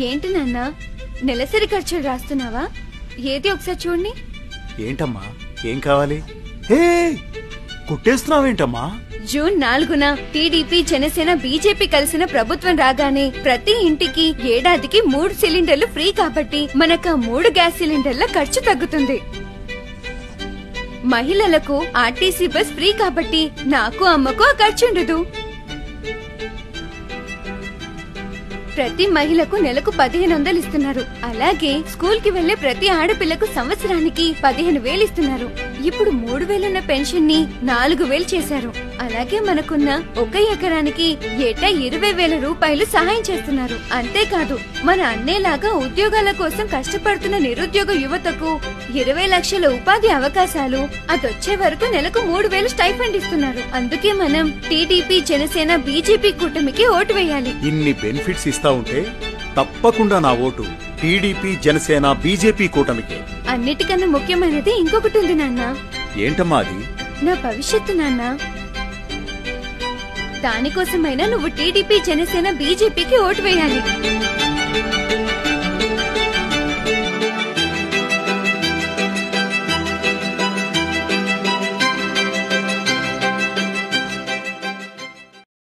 ఏంటి నాన్న, నెలసరి ఖర్చులు రాస్తున్నావా? ఏది ఒకసారి చూడండి. ఏంటమ్మా, ఏం కావాలి? కుట్టేస్తున్నావేంటమ్మా? జూన్ 4న టీడీపీ, జనసేన, బీజేపీ కలిసిన ప్రభుత్వం రాగానే ప్రతి ఇంటికి ఏడాదికి 3 సిలిండర్లు ఫ్రీ కాబట్టి మనకు 3 గ్యాస్ సిలిండర్ల ఖర్చు తగ్గుతుంది. మహిళలకు ఆర్టీసీ బస్ ఫ్రీ కాబట్టి నాకు అమ్మకు ఆ ఖర్చు ఉండదు. ప్రతి మహిళకు నెలకు 1500 ఇస్తున్నారు. అలాగే స్కూల్ కి వెళ్లే ప్రతి ఆడపిల్లకు సంవత్సరానికి 15,000 ఇస్తున్నారు. ఇప్పుడు 3,000 ఉన్న పెన్షన్ ని 4,000 చేశారు. అలాగే మనకున్న 1 ఎకరానికి ఏటా 20,000 రూపాయలు సహాయం చేస్తున్నారు. అంతేకాదు మన అన్నేలాగా ఉద్యోగాల కోసం కష్టపడుతున్న నిరుద్యోగ యువతకు 20 లక్షల ఉపాధి అవకాశాలు, అదొచ్చే వరకు నెలకు 3,000 స్టైఫండ్ ఇస్తున్నారు. అందుకే మనం టీడీపీ, జనసేన, బీజేపీ కూటమికి ఓటు వేయాలి. ఇన్ని బెనిఫిట్స్ ఇస్తా ఉంటే తప్పకుండా నా ఓటు టీడీపీ, జనసేన, బీజేపీ కూటమికి. అన్నిటికన్నా ముఖ్యమైనది ఇంకొకటి ఉంది నాన్న. ఏంటమ్మా అది? నా భవిష్యత్తు నాన్న. దానికోసమైనా నువ్వు టీడీపీ, జనసేన, బీజేపీకి ఓటు వేయాలి.